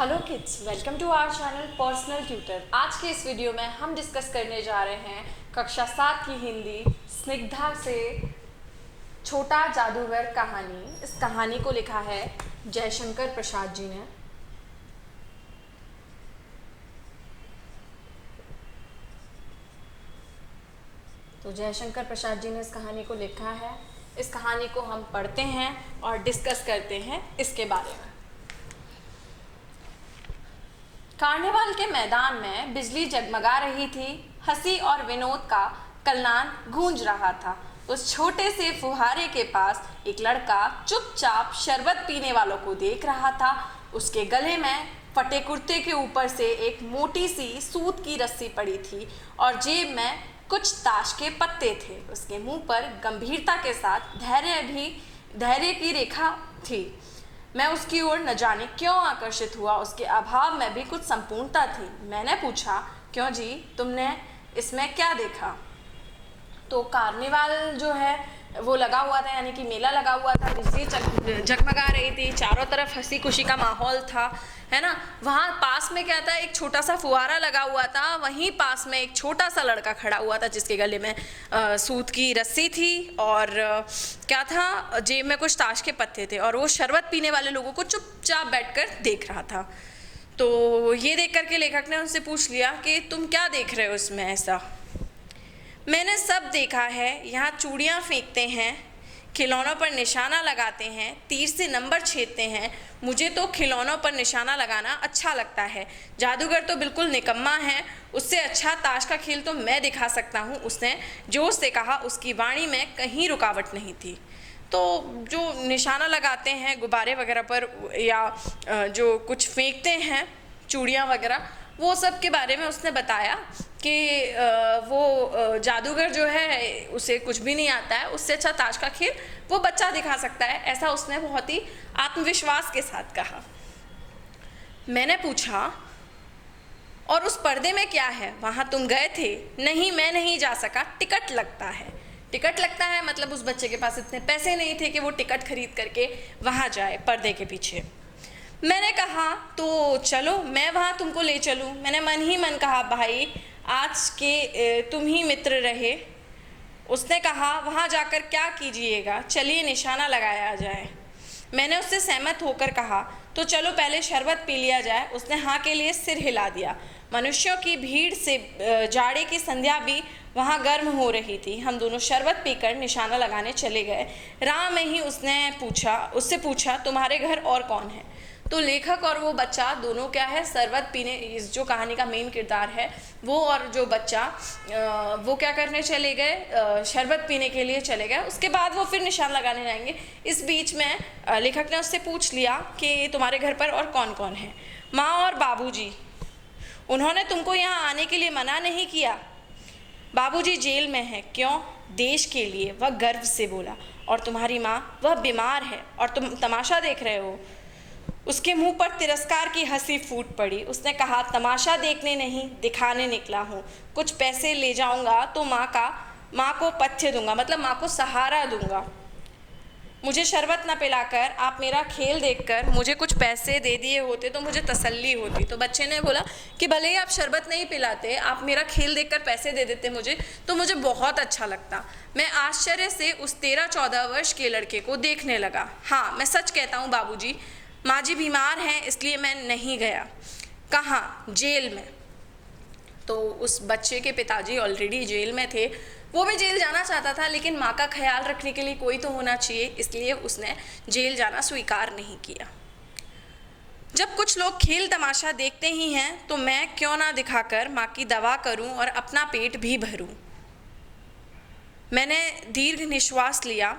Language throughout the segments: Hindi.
Hello kids, welcome to our channel personal tutor. आज के इस वीडियो में हम डिस्कस करने जा रहे हैं कक्षा 7 की हिंदी स्निग्धा से छोटा जादूगर कहानी। इस कहानी को लिखा है जयशंकर प्रसाद जी ने। तो जयशंकर प्रसाद जी ने इस कहानी को लिखा है। इस कहानी को हम पढ़ते हैं और डिस्कस करते हैं इसके बारे में। कार्निवाल के मैदान में बिजली जगमगा रही थी। हंसी और विनोद का कलनाद गूंज रहा था। उस छोटे से फुहारे के पास एक लड़का चुपचाप शरबत पीने वालों को देख रहा था। उसके गले में फटे कुर्ते के ऊपर से एक मोटी सी सूत की रस्सी पड़ी थी और जेब में कुछ ताश के पत्ते थे। उसके मुंह पर गंभीरता के साथ धैर्य की रेखा थी। मैं उसकी ओर न जाने क्यों आकर्षित हुआ। उसके अभाव में भी कुछ संपूर्णता थी। मैंने पूछा, क्यों जी, तुमने इसमें क्या देखा? तो कार्निवाल जो है वो लगा हुआ था, यानी कि मेला लगा हुआ था। बिजली जगमगा रही थी, चारों तरफ हंसी खुशी का माहौल था, है ना। वहाँ पास में क्या था, एक छोटा सा फुहारा लगा हुआ था। वहीं पास में एक छोटा सा लड़का खड़ा हुआ था जिसके गले में सूत की रस्सी थी और क्या था, जेब में कुछ ताश के पत्ते थे और वो शरबत पीने वाले लोगों को चुपचाप बैठकर देख रहा था। तो ये देख करके लेखक ने उनसे पूछ लिया कि तुम क्या देख रहे हो इसमें ऐसा? मैंने सब देखा है। यहाँ चूड़ियाँ फेंकते हैं, खिलौनों पर निशाना लगाते हैं, तीर से नंबर छेदते हैं। मुझे तो खिलौनों पर निशाना लगाना अच्छा लगता है। जादूगर तो बिल्कुल निकम्मा है। उससे अच्छा ताश का खेल तो मैं दिखा सकता हूँ, उसने जोश से कहा। उसकी वाणी में कहीं रुकावट नहीं थी। तो जो निशाना लगाते हैं गुब्बारे वगैरह पर या जो कुछ फेंकते हैं चूड़ियाँ वगैरह, वो सब के बारे में उसने बताया कि वो जादूगर जो है उसे कुछ भी नहीं आता है। उससे अच्छा ताश का खेल वो बच्चा दिखा सकता है, ऐसा उसने बहुत ही आत्मविश्वास के साथ कहा। मैंने पूछा, और उस पर्दे में क्या है? वहाँ तुम गए थे? नहीं, मैं नहीं जा सका, टिकट लगता है। टिकट लगता है मतलब उस बच्चे के पास इतने पैसे नहीं थे कि वो टिकट खरीद करके वहाँ जाए पर्दे के पीछे। मैंने कहा, तो चलो मैं वहाँ तुमको ले चलूँ। मैंने मन ही मन कहा, भाई आज के तुम ही मित्र रहे। उसने कहा, वहाँ जाकर क्या कीजिएगा, चलिए निशाना लगाया जाए। मैंने उससे सहमत होकर कहा, तो चलो पहले शरबत पी लिया जाए। उसने हाँ के लिए सिर हिला दिया। मनुष्यों की भीड़ से जाड़े की संध्या भी वहाँ गर्म हो रही थी। हम दोनों शरबत पीकर निशाना लगाने चले गए। राह में ही उससे पूछा, तुम्हारे घर और कौन है? तो लेखक और वो बच्चा दोनों क्या है, शरबत पीने, इस जो कहानी का मेन किरदार है वो और जो बच्चा वो क्या करने चले गए, शरबत पीने के लिए चले गए। उसके बाद वो फिर निशान लगाने जाएंगे। इस बीच में लेखक ने उससे पूछ लिया कि तुम्हारे घर पर और कौन कौन है? माँ और बाबूजी। उन्होंने तुमको यहाँ आने के लिए मना नहीं किया? बाबूजी जेल में है। क्यों? देश के लिए, वह गर्व से बोला। और तुम्हारी माँ? वह बीमार है और तुम तमाशा देख रहे हो। उसके मुंह पर तिरस्कार की हंसी फूट पड़ी। उसने कहा, तमाशा देखने नहीं, दिखाने निकला हूँ। कुछ पैसे ले जाऊंगा तो माँ को पथ्य दूंगा, मतलब माँ को सहारा दूंगा। मुझे शरबत न पिलाकर आप मेरा खेल देखकर मुझे कुछ पैसे दे दिए होते तो मुझे तसल्ली होती। तो बच्चे ने बोला कि भले ही आप शरबत नहीं पिलाते, आप मेरा खेल देखकर पैसे दे देते मुझे, तो मुझे बहुत अच्छा लगता। मैं आश्चर्य से उस 13-14 वर्ष के लड़के को देखने लगा। हाँ, मैं सच कहता हूँ बाबूजी, माँ जी बीमार हैं, इसलिए मैं नहीं गया। कहाँ? जेल में। तो उस बच्चे के पिताजी ऑलरेडी जेल में थे। वो भी जेल जाना चाहता था, लेकिन माँ का ख्याल रखने के लिए कोई तो होना चाहिए, इसलिए उसने जेल जाना स्वीकार नहीं किया। जब कुछ लोग खेल तमाशा देखते ही हैं तो मैं क्यों ना दिखाकर माँ की दवा करूं और अपना पेट भी भरूं। मैंने दीर्घ निश्वास लिया,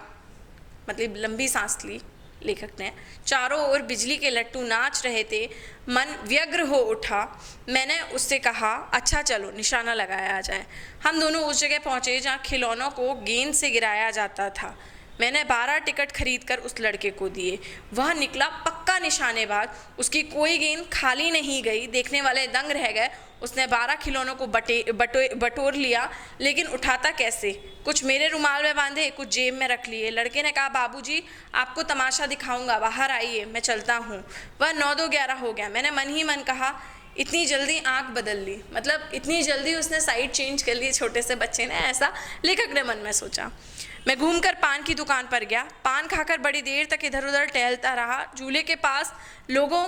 मतलब लंबी सांस ली। लेखक ने, चारों ओर बिजली के लट्टू नाच रहे थे। मन व्यग्र हो उठा। मैंने उससे कहा, अच्छा चलो निशाना लगाया जाए। हम दोनों उस जगह पहुँचे जहाँ खिलौनों को गेंद से गिराया जाता था। मैंने 12 टिकट खरीदकर उस लड़के को दिए। वह निकला पक्का निशानेबाज। उसकी कोई गेंद खाली नहीं गई। देखने वाले दंग रह गए। उसने 12 खिलौनों को बटोर लिया, लेकिन उठाता कैसे? कुछ मेरे रुमाल में बांधे, कुछ जेब में रख लिए। लड़के ने कहा, बाबूजी आपको तमाशा दिखाऊंगा, बाहर आइए, मैं चलता हूँ। वह 9-2-11 हो गया। मैंने मन ही मन कहा, इतनी जल्दी आंख बदल ली, मतलब इतनी जल्दी उसने साइड चेंज कर ली छोटे से बच्चे ने, ऐसा लेखक ने मन में सोचा। मैं घूमकर पान की दुकान पर गया। पान खाकर बड़ी देर तक इधर उधर टहलता रहा। झूले के पास लोगों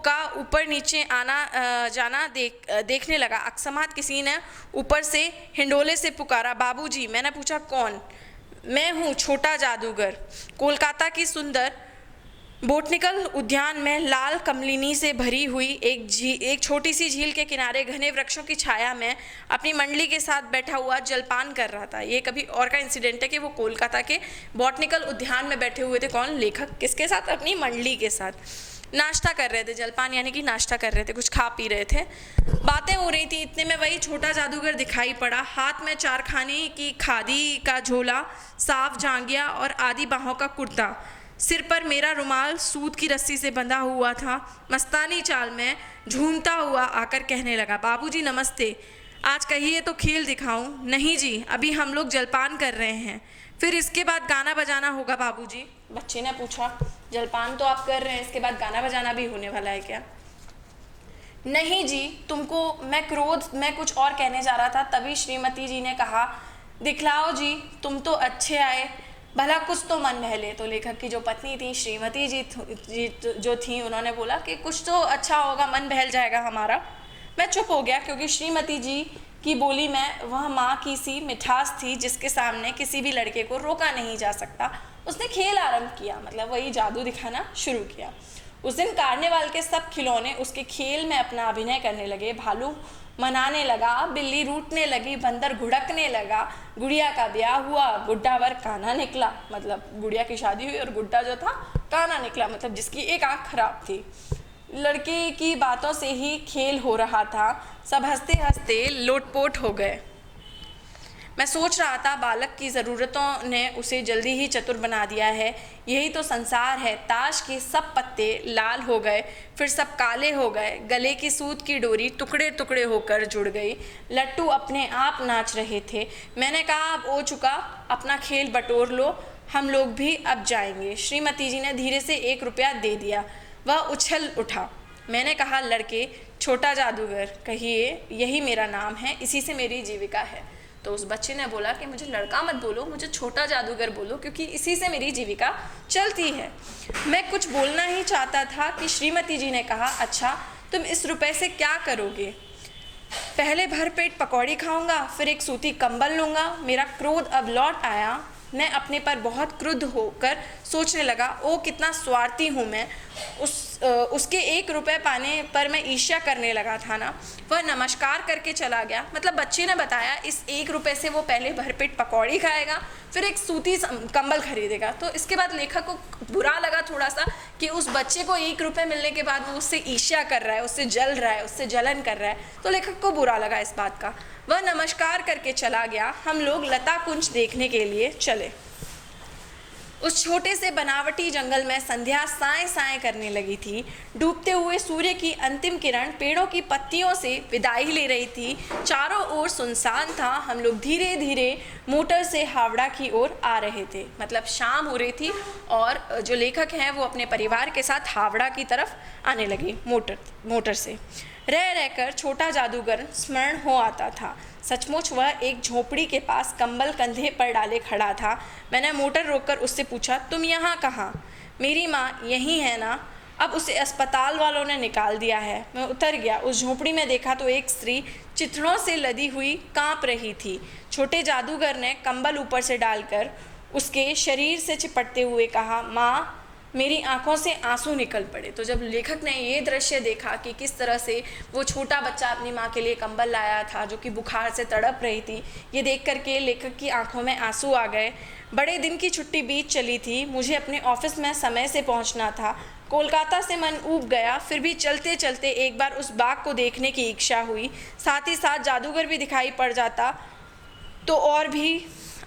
का ऊपर नीचे आना जाना देखने लगा। अकस्मात किसी ने ऊपर से हिंडोले से पुकारा, बाबूजी। मैंने पूछा, कौन? मैं हूँ, छोटा जादूगर। कोलकाता की सुंदर बोटनिकल उद्यान में लाल कमलिनी से भरी हुई एक छोटी सी झील के किनारे घने वृक्षों की छाया में अपनी मंडली के साथ बैठा हुआ जलपान कर रहा था। ये कभी और का इंसिडेंट है कि वो कोलकाता के बॉटनिकल उद्यान में बैठे हुए थे। कौन? लेखक। किसके साथ? अपनी मंडली के साथ नाश्ता कर रहे थे। जलपान यानी कि नाश्ता कर रहे थे, कुछ खा पी रहे थे, बातें हो रही थी। इतने में वही छोटा जादूगर दिखाई पड़ा। हाथ में 4 खाने की खादी का झोला, साफ जांघिया और आधी बाहों का कुर्ता, सिर पर मेरा रुमाल सूत की रस्सी से बंधा हुआ था। मस्तानी चाल में झूमता हुआ आकर कहने लगा, बाबूजी नमस्ते, आज कहिए तो खेल दिखाऊं? नहीं जी, अभी हम लोग जलपान कर रहे हैं, फिर इसके बाद गाना बजाना होगा बाबूजी। बच्चे ने पूछा, जलपान तो आप कर रहे हैं, इसके बाद गाना बजाना भी होने वाला है क्या? नहीं जी, तुमको मैं कुछ और कहने जा रहा था, तभी श्रीमती जी ने कहा, दिखलाओ जी, तुम तो अच्छे आए, भला कुछ तो मन बहले। तो लेखक की जो पत्नी थी, श्रीमती जी जो थी, उन्होंने बोला कि कुछ तो अच्छा होगा, मन बहल जाएगा हमारा। मैं चुप हो गया, क्योंकि श्रीमती जी की बोली में वह माँ की सी मिठास थी जिसके सामने किसी भी लड़के को रोका नहीं जा सकता। उसने खेल आरंभ किया, मतलब वही जादू दिखाना शुरू किया। उस दिन कार्निवाल के सब खिलौने उसके खेल में अपना अभिनय करने लगे। भालू मनाने लगा, बिल्ली रूठने लगी, बंदर घुड़कने लगा, गुड़िया का ब्याह हुआ, गुड्डा वर काना निकला, मतलब गुड़िया की शादी हुई और गुड्डा जो था काना निकला, मतलब जिसकी एक आंख खराब थी। लड़के की बातों से ही खेल हो रहा था। सब हंसते हंसते लोटपोट हो गए। मैं सोच रहा था, बालक की ज़रूरतों ने उसे जल्दी ही चतुर बना दिया है। यही तो संसार है। ताश के सब पत्ते लाल हो गए, फिर सब काले हो गए। गले की सूत की डोरी टुकड़े टुकड़े होकर जुड़ गई। लट्टू अपने आप नाच रहे थे। मैंने कहा, अब हो चुका, अपना खेल बटोर लो, हम लोग भी अब जाएंगे। श्रीमती जी ने धीरे से 1 रुपया दे दिया। वह उछल उठा। मैंने कहा, लड़के, छोटा जादूगर कहिए, यही मेरा नाम है, इसी से मेरी जीविका है। तो उस बच्चे ने बोला कि मुझे लड़का मत बोलो, मुझे छोटा जादूगर बोलो, क्योंकि इसी से मेरी जीविका चलती है। मैं कुछ बोलना ही चाहता था कि श्रीमती जी ने कहा, अच्छा तुम इस रुपए से क्या करोगे? पहले भर पेट पकौड़ी खाऊंगा, फिर एक सूती कंबल लूँगा। मेरा क्रोध अब लौट आया। मैं अपने पर बहुत क्रुद्ध होकर सोचने लगा, ओ कितना स्वार्थी हूँ मैं। उसके 1 रुपये पाने पर मैं ईर्ष्या करने लगा था ना। वह नमस्कार करके चला गया। मतलब बच्चे ने बताया, इस 1 रुपये से वो पहले भरपेट पकौड़ी खाएगा, फिर एक सूती कंबल खरीदेगा। तो इसके बाद लेखक को बुरा लगा थोड़ा सा कि उस बच्चे को 1 रुपये मिलने के बाद वो उससे ईर्ष्या कर रहा है, उससे जल रहा है, उससे जलन कर रहा है। तो लेखक को बुरा लगा इस बात का। वह नमस्कार करके चला गया। हम लोग लता कुंज देखने के लिए चले। उस छोटे से बनावटी जंगल में संध्या साएं साएं करने लगी थी। डूबते हुए सूर्य की अंतिम किरण पेड़ों की पत्तियों से विदाई ले रही थी। चारों ओर सुनसान था। हम लोग धीरे धीरे मोटर से हावड़ा की ओर आ रहे थे। मतलब शाम हो रही थी और जो लेखक हैं वो अपने परिवार के साथ हावड़ा की तरफ आने लगे मोटर से। रह रहकर छोटा जादूगर स्मरण हो आता था। सचमुच वह एक झोपड़ी के पास कंबल कंधे पर डाले खड़ा था। मैंने मोटर रोककर उससे पूछा, तुम यहाँ कहाँ? मेरी माँ यहीं है ना? अब उसे अस्पताल वालों ने निकाल दिया है। मैं उतर गया। उस झोपड़ी में देखा तो एक स्त्री चिथड़ों से लदी हुई कांप रही थी। छोटे जादूगर ने कंबल ऊपर से डालकर उसके शरीर से चिपटते हुए कहा, माँ, मेरी आंखों से आंसू निकल पड़े। तो जब लेखक ने ये दृश्य देखा कि किस तरह से वो छोटा बच्चा अपनी माँ के लिए कंबल लाया था जो कि बुखार से तड़प रही थी, ये देख करके लेखक की आंखों में आंसू आ गए। बड़े दिन की छुट्टी बीत चली थी। मुझे अपने ऑफिस में समय से पहुंचना था। कोलकाता से मन ऊब गया, फिर भी चलते चलते एक बार उस बाग को देखने की इच्छा हुई। साथ ही साथ जादूगर भी दिखाई पड़ जाता तो और भी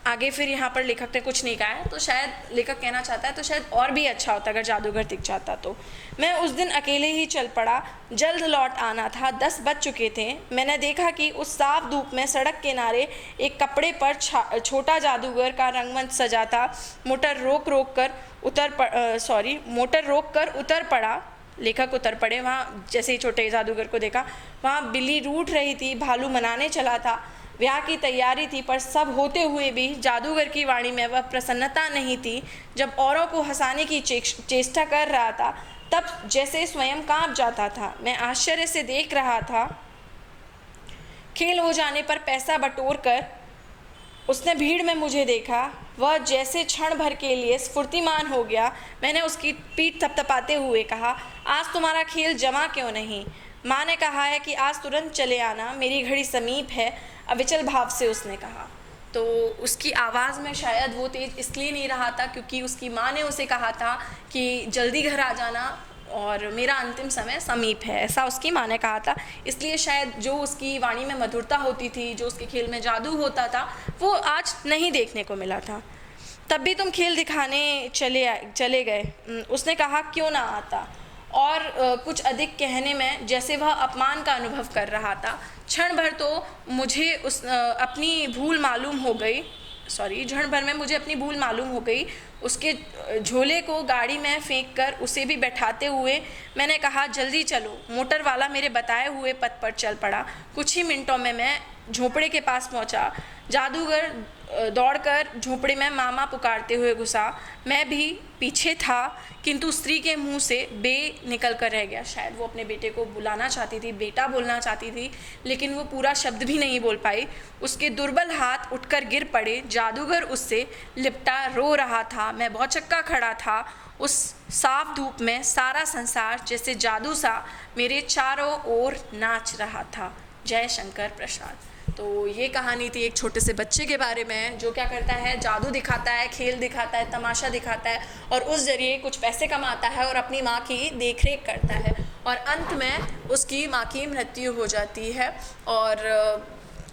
आगे फिर यहाँ पर लेखक ने कुछ नहीं कहा है, तो शायद लेखक कहना चाहता है तो शायद और भी अच्छा होता अगर जादूगर दिख जाता तो। मैं उस दिन अकेले ही चल पड़ा, जल्द लौट आना था, 10 बज चुके थे। मैंने देखा कि उस साफ धूप में सड़क किनारे एक कपड़े पर छोटा जादूगर का रंगमंच सजा था। मोटर रोक कर उतर पड़ा। लेखक उतर पड़े। वहाँ जैसे ही छोटे जादूगर को देखा, वहाँ बिल्ली रूठ रही थी, भालू मनाने चला था, ब्याह की तैयारी थी, पर सब होते हुए भी जादूगर की वाणी में वह प्रसन्नता नहीं थी। जब औरों को हंसाने की चेष्टा कर रहा था, तब जैसे स्वयं कांप जाता था। मैं आश्चर्य से देख रहा था। खेल हो जाने पर पैसा बटोर कर उसने भीड़ में मुझे देखा। वह जैसे क्षण भर के लिए स्फूर्तिमान हो गया। मैंने उसकी पीठ थपथपाते हुए कहा, आज तुम्हारा खेल जमा क्यों नहीं? माँ ने कहा है कि आज तुरंत चले आना, मेरी घड़ी समीप है, अविचल भाव से उसने कहा। तो उसकी आवाज़ में शायद वो तेज इसलिए नहीं रहा था क्योंकि उसकी माँ ने उसे कहा था कि जल्दी घर आ जाना और मेरा अंतिम समय समीप है, ऐसा उसकी माँ ने कहा था। इसलिए शायद जो उसकी वाणी में मधुरता होती थी, जो उसके खेल में जादू होता था, वो आज नहीं देखने को मिला था। तब भी तुम खेल दिखाने चले गए, उसने कहा। क्यों ना आता? और कुछ अधिक कहने में जैसे वह अपमान का अनुभव कर रहा था। क्षण भर में मुझे अपनी भूल मालूम हो गई। उसके झोले को गाड़ी में फेंक कर उसे भी बैठाते हुए मैंने कहा, जल्दी चलो। मोटर वाला मेरे बताए हुए पथ पर चल पड़ा। कुछ ही मिनटों में मैं झोपड़े के पास पहुंचा। जादूगर दौड़कर झोपड़े में मामा पुकारते हुए घुसा। मैं भी पीछे था, किंतु स्त्री के मुंह से बे निकल कर रह गया। शायद वो अपने बेटे को बुलाना चाहती थी, बेटा बोलना चाहती थी, लेकिन वो पूरा शब्द भी नहीं बोल पाई। उसके दुर्बल हाथ उठकर गिर पड़े। जादूगर उससे लिपटा रो रहा था। मैं भौचक्का खड़ा था। उस साफ धूप में सारा संसार जैसे जादू सा मेरे चारों ओर नाच रहा था। जय शंकर प्रसाद। तो ये कहानी थी एक छोटे से बच्चे के बारे में जो क्या करता है, जादू दिखाता है, खेल दिखाता है, तमाशा दिखाता है और उस जरिए कुछ पैसे कमाता है और अपनी माँ की देखरेख करता है और अंत में उसकी माँ की मृत्यु हो जाती है और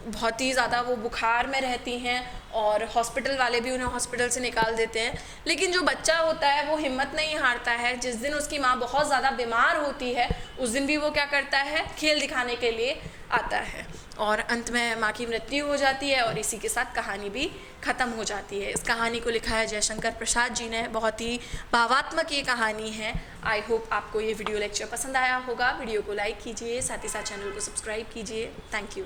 बहुत ही ज़्यादा वो बुखार में रहती हैं और हॉस्पिटल वाले भी उन्हें हॉस्पिटल से निकाल देते हैं। लेकिन जो बच्चा होता है वो हिम्मत नहीं हारता है। जिस दिन उसकी माँ बहुत ज़्यादा बीमार होती है उस दिन भी वो क्या करता है, खेल दिखाने के लिए आता है और अंत में माँ की मृत्यु हो जाती है और इसी के साथ कहानी भी ख़त्म हो जाती है। इस कहानी को लिखा है जयशंकर प्रसाद जी ने। बहुत ही भावात्मक ये कहानी है। आई होप आपको ये वीडियो लेक्चर पसंद आया होगा। वीडियो को लाइक कीजिए, साथ ही साथ चैनल को सब्सक्राइब कीजिए। Thank you.